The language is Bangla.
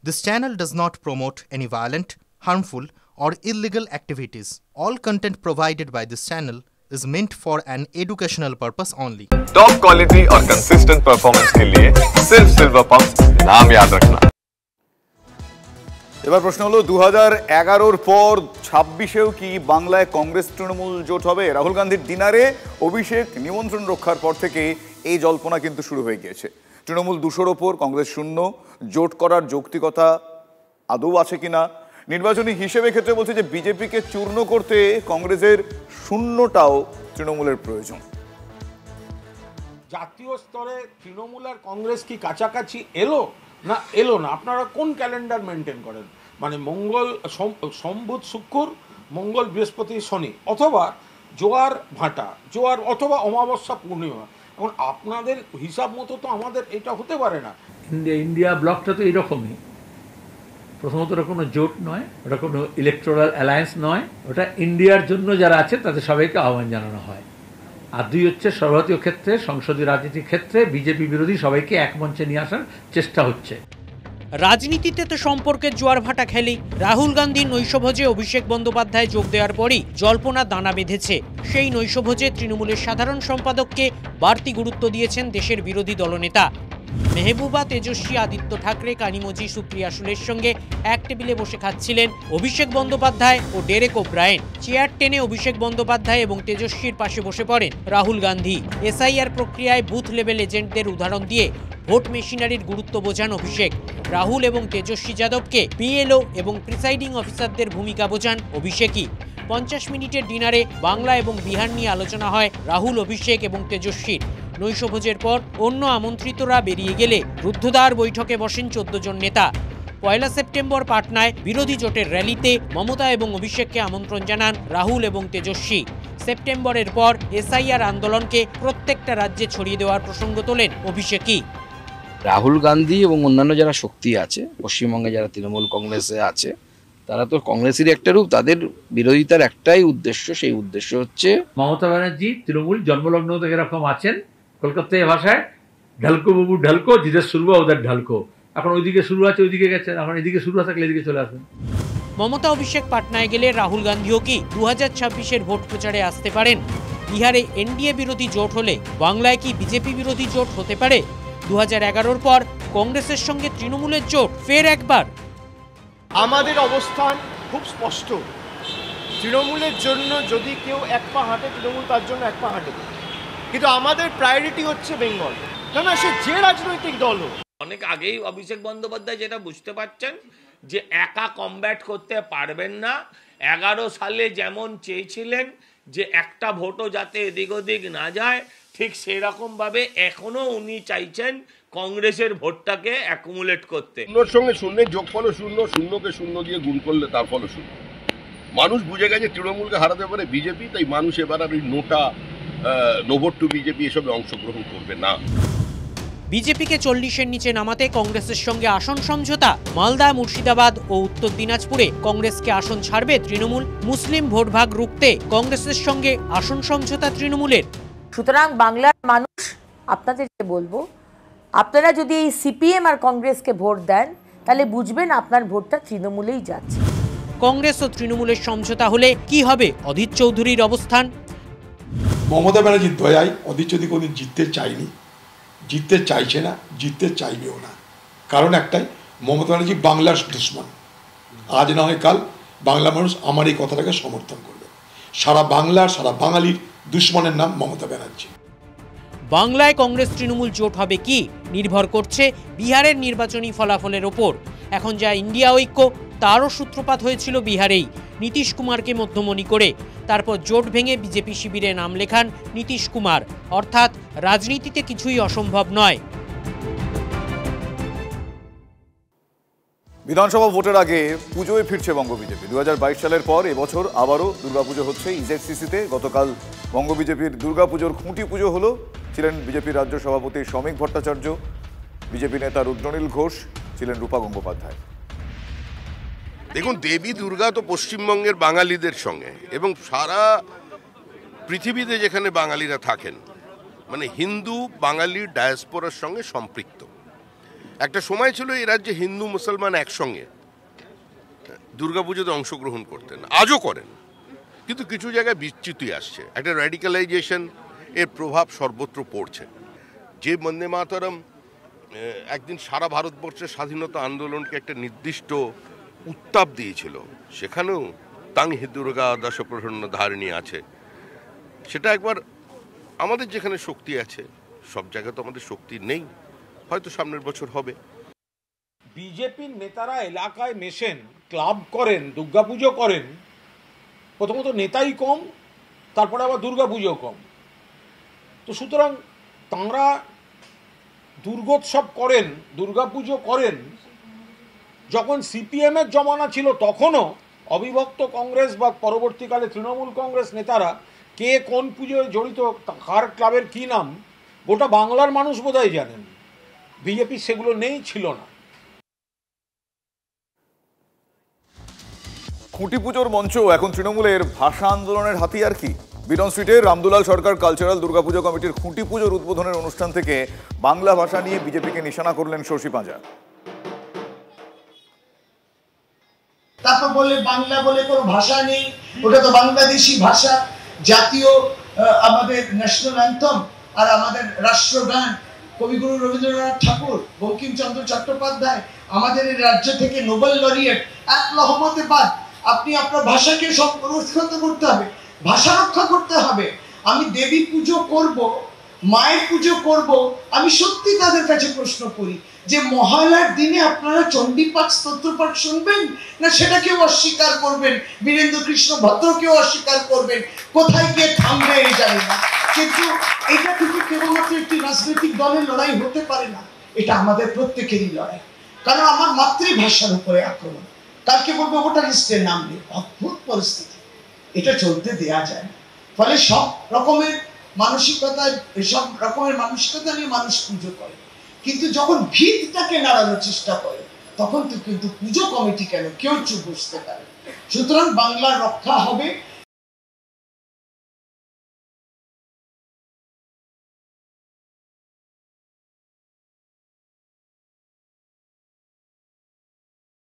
This channel does not promote any violent, harmful, or illegal activities. All content provided by this channel is meant for an educational purpose only. Top quality और कंसिस्टेंट परफॉर्मेंस के लिए सिर्फ सिल्वर पंप्स नाम याद रखना। এবার প্রশ্ন হলো 2011-র পর 26-এও কি বাংলায় কংগ্রেস তৃণমূল জোট হবে? রাহুল গান্ধীর ডিনারে অভিষেক নিমন্ত্রণ রক্ষার পর থেকে এই জল্পনা কিন্তু শুরু হয়ে গিয়েছে। তৃণমূল 200-র ওপর, কংগ্রেস 0। জোট করার যৌক্তিকতা আদৌ আছে কিনা? নির্বাচনী হিসেবে ক্ষেত্রে বলছে যে বিজেপিকে চূর্ণ করতে কংগ্রেসের 0টাও তৃণমূলের প্রয়োজন। জাতীয় স্তরে তৃণমূল আর কংগ্রেস কি কাছাকাছি এলো না? আপনারা কোন ক্যালেন্ডার মেনটেন করেন? মানে মঙ্গল সম্বুধ শুক্র, মঙ্গল বৃহস্পতি শনি, অথবা জোয়ার ভাটা, জোয়ার অথবা অমাবস্যা পূর্ণিমা। এখন আপনাদের হিসাব মতো তো আমাদের এটা হতে পারে না। ইন্ডিয়া ব্লকটা তো এরকমই। প্রথমত ওটা কোনো জোট নয়, ওটা কোনো ইলেকটোরাল অ্যালায়েন্স নয়, ওটা ইন্ডিয়ার জন্য যারা আছে তাদের সবাইকে আহ্বান জানানো হয়। আর দুই হচ্ছে সর্বভারতীয় ক্ষেত্রে, সংসদীয় রাজনীতির ক্ষেত্রে বিজেপি বিরোধী সবাইকে এক মঞ্চে নিয়ে আসার চেষ্টা হচ্ছে। রাজনীতিতে তো সম্পর্কের জোয়ার ভাটা খেলেই। রাহুল গান্ধীর নৈশভোজে অভিষেক বন্দ্যোপাধ্যায় যোগ দেওয়ার পরই জল্পনা দানা বেঁধেছে। সেই নৈশভোজে তৃণমূলের সাধারণ সম্পাদককে বাড়তি গুরুত্ব দিয়েছেন দেশের বিরোধী দলনেতা। মেহবুবা, তেজস্বী, আদিত্য ঠাকরে, কানিমোজি, সুপ্রিয়া সুলের সঙ্গে এক টেবিলে বসে খাচ্ছিলেন অভিষেক বন্দ্যোপাধ্যায় ও ডেরেক ওব্রায়েন। চেয়ার টেনে অভিষেক বন্দ্যোপাধ্যায় এবং তেজস্বীর পাশে বসে পড়েন রাহুল গান্ধী। এসআইআর প্রক্রিয়ায় বুথ লেভেল এজেন্টদের উদাহরণ দিয়ে ভোট মেশিনারির গুরুত্ব বোঝান অভিষেক। রাহুল এবং তেজস্বী যাদবকে পিএলও এবং প্রিসাইডিং অফিসারদের ভূমিকা বোঝান অভিষেকই। 50 মিনিটের ডিনারে বাংলা এবং বিহার নিয়ে আলোচনা হয় রাহুল, অভিষেক এবং তেজস্বীর। নৈশভোজের পর অন্য আমন্ত্রিতরা বেরিয়ে গেলে রুদ্ধদ্বার বৈঠকে বসেন 14 জন নেতা। 1 সেপ্টেম্বর পাটনায় বিরোধী জোটের র্যালিতে মমতা এবং অভিষেককে আমন্ত্রণ জানান রাহুল এবং তেজস্বী। সেপ্টেম্বরের পর এসআইআর আন্দোলনকে প্রত্যেকটা রাজ্যে ছড়িয়ে দেওয়ার প্রসঙ্গ তোলেন অভিষেকই। রাহুল গান্ধী এবং অন্যান্য যারা শক্তি আছে পশ্চিমবঙ্গে, যারা তৃণমূল কংগ্রেসে আছে, তারা তো কংগ্রেসেরই একটা রূপ। তাদের বিরোধিতার একটাই উদ্দেশ্য, সেই উদ্দেশ্য হচ্ছে মমতা ব্যানার্জি তৃণমূল জন্মলগ্ন থেকে এরকম আছেন, কলকাতায় ভাষায় ঢালকো বাবু ঢালকো, জিদের শুরু ওদের ঢালকো। এখন ওইদিকে শুরু আছে, ওইদিকে গেছেন, এখন এদিকে শুরু থাকলে এদিকে চলে আসবেন। মমতা অভিষেক পাটনায় গেলে রাহুল গান্ধীও কি 2026-এর ভোট প্রচারে আসতে পারেন? বিহারে এনডিএ বিরোধী জোট হলে বাংলায় কি বিজেপি বিরোধী জোট হতে পারে? 2011-র পর কংগ্রেসের সঙ্গে তৃণমূলের জোট ফের একবার। আমাদের অবস্থান খুব স্পষ্ট। তৃণমূলের জন্য যদি কেউ এক পা হাঁটে, তৃণমূল তার জন্য এক পা হাঁটে, কিন্তু আমাদের প্রায়োরিটি হচ্ছে বেঙ্গল। না সে যে রাজনৈতিক দল হোক। অনেক আগেই অভিষেক বন্দ্যোপাধ্যায় যেটা বুঝতে পারছেন যে একা কমব্যাট করতে পারবেন না। 11 সালে যেমন চেয়েছিলেন যে একটা ভোটও যাতে এদিক ওদিক না যায়, ঠিক সেরকম ভাবে এখনো উনি চাইছেন কংগ্রেসের ভোটটাকে অ্যাকুমুলেট করতে। শূন্যর সঙ্গে শূন্যের যোগফল শূন্য, শূন্যকে শূন্য দিয়ে গুণ করলে তার ফল শূন্য। মানুষ বুঝে গেছে তৃণমূলকে হারাতে পারে বিজেপি, তাই মানুষ এবার আর ওই নো ভোট টু বিজেপি এসবে অংশগ্রহণ করবে না। বিজেপিকে 40-এর নিচে নামাতে কংগ্রেসের সঙ্গে আসন সমঝোতা। মালদা, মুর্শিদাবাদ ও উত্তর দিনাজপুরে কংগ্রেসকে আসন ছাড়বে তৃণমূল। মুসলিম ভোটভাগ রুখতে কংগ্রেসের সঙ্গে আসন সমঝোতা তৃণমূলের। সুতরাং বাংলার মানুষ, আপনাদেরকে বলবো, আপনারা যদি এই সিপিএম আর কংগ্রেসকে ভোট দেন তাহলে বুঝবেন আপনার ভোটটা তৃণমূলেই যাচ্ছে। কংগ্রেস ও তৃণমূলের সমঝোতা হলে কি হবে অধীর চৌধুরীর অবস্থান? মমতা ব্যানার্জির দয়ায় অধীর চৌধুরী কোনদিন জিততে চায়নি, জিততে চাইছে না, জিততে চাইবেও না। কারণ একটাই, মমতা ব্যানার্জি বাংলার দুশ্মন। আজ না হয় কাল বাংলা মানুষ আমার এই কথাটাকে সমর্থন করবে। সারা বাংলার, সারা বাঙালির দুশ্মনের নাম মমতা ব্যানার্জি। বাংলায় কংগ্রেস তৃণমূল জোট হবে কি নির্ভর করছে বিহারের নির্বাচনী ফলাফলের ওপর। এখন যা ইন্ডিয়া ঐক্য, তারও সূত্রপাত হয়েছিল বিহারেই, নীতিশ কুমারকে মধ্যমণি করে। তারপর জোট ভেঙে বিজেপি শিবিরে নাম লেখান নীতিশ কুমার। অর্থাৎ রাজনীতিতে কিছুই অসম্ভব নয়। বিধানসভা ভোটের আগে পুজোয় ফিরছে বঙ্গ বিজেপি। 2022 সালের পর এবছর আবারও দুর্গাপুজো হচ্ছে ইজেডসিসিতে। গতকাল বঙ্গ বিজেপির দুর্গাপুজোর খুঁটি পুজো হলো। ছিলেন বিজেপির রাজ্য সভাপতি শ্রমিক ভট্টাচার্য, বিজেপি নেতা রুদ্রনীল ঘোষ, ছিলেন রূপা গঙ্গোপাধ্যায়। দেখুন, দেবী দুর্গা তো পশ্চিমবঙ্গের বাঙালিদের সঙ্গে এবং সারা পৃথিবীতে যেখানে বাঙালিরা থাকেন, মানে হিন্দু বাঙালি ডায়াসপোরার সঙ্গে সম্পৃক্ত। একটা সময় ছিল এই রাজ্যে হিন্দু মুসলমান একসঙ্গে দুর্গাপুজোতে অংশগ্রহণ করতেন, আজও করেন, কিন্তু কিছু জায়গায় বিচ্যুতি আসছে, একটা র্যাডিক্যালাইজেশন এর প্রভাব সর্বত্র পড়ছে। যে বন্দে মাতরম একদিন সারা ভারতবর্ষের স্বাধীনতা আন্দোলনকে একটা নির্দিষ্ট উত্তাপ দিয়েছিল, সেখানেও তাং হি দুর্গা দশ প্রসন্ন ধারিণী আছে। সেটা একবার আমাদের যেখানে শক্তি আছে, সব জায়গায় তো আমাদের শক্তি নেই, হয়তো সামনের বছর হবে। বিজেপির নেতারা এলাকায় মেশেন, ক্লাব করেন, দুর্গাপুজো করেন, প্রথমত নেতাই কম, তারপরে আবার দুর্গাপুজো কম। তো সুতরাং তাঁরা দুর্গোৎসব করেন, দুর্গাপুজো করেন, যখন সিপিএমের জমানা ছিল তখনও অবিভক্ত কংগ্রেস বা পরবর্তীকালে তৃণমূল কংগ্রেস নেতারা কে কোন পুজোয় জড়িত, কার ক্লাবের কী নাম, গোটা বাংলার মানুষ বোধহয় জানেন। বিজেপি সেগুলো নেই, ছিল না। খুঁটি পুজোর মঞ্চ এখন তৃণমূলের ভাষা আন্দোলনের হাতিয়ার কি? বিডন স্ট্রিটের রামদুলাল সরকার কালচারাল দুর্গাপুজো কমিটির খুঁটি পুজোর উদ্বোধনের অনুষ্ঠান থেকে বাংলা ভাষা নিয়ে বিজেপিকে নিশানা করলেন শশী পাঁজা। তারপর বলে বাংলা বলে কোনো ভাষা নেই, ওটা তো বাংলাদেশি ভাষা, জাতীয় আমাদের ন্যাশনাল অ্যান্থম আর আমাদের রাষ্ট্রগান কবিগুরু রবীন্দ্রনাথ ঠাকুর, বঙ্কিমচন্দ্র চট্টোপাধ্যায়, আমাদের এই রাজ্য থেকে নোবেল লরিয়েট, এক লহমতে বাদ। আপনি আপনার ভাষাকে সংরক্ষিত করতে হবে, ভাষা রক্ষা করতে হবে। আমি দেবী পুজো করব, মায়ের পুজো করব, আমি সত্যি তাদের কাছে প্রশ্ন করি যে মহালয়ার দিনে আপনারা চণ্ডীপাঠ স্তোত্রপাঠ শুনবেন, না সেটাকেও অস্বীকার করবেন, বীরেন্দ্র কৃষ্ণ ভদ্রকেও অস্বীকার করবেন, কোথায় গিয়ে থামবে এই জানি না। কিন্তু এটা কিন্তু কেবলমাত্র একটি রাজনৈতিক দলের লড়াই হতে পারে না, এটা আমাদের প্রত্যেকেরই লড়াই। কারণ আমার মাতৃভাষার উপরে আক্রমণ, কালকে বলবো ভোটার লিস্টের নাম নেই, অদ্ভুত পরিস্থিতি, এটা চলতে দেয়া যায় না। ফলে সব রকমের মানসিকতা, সব রকমের মানসিকতা নিয়ে মানুষ পুজো করে, কিন্তু যখন ভিতটাকে নাড়ানোর চেষ্টা করে তখন তো কিন্তু পুজো কমিটি কেন কেউ চুপ বসতে পারে। সুতরাং বাংলার রক্ষা হবে,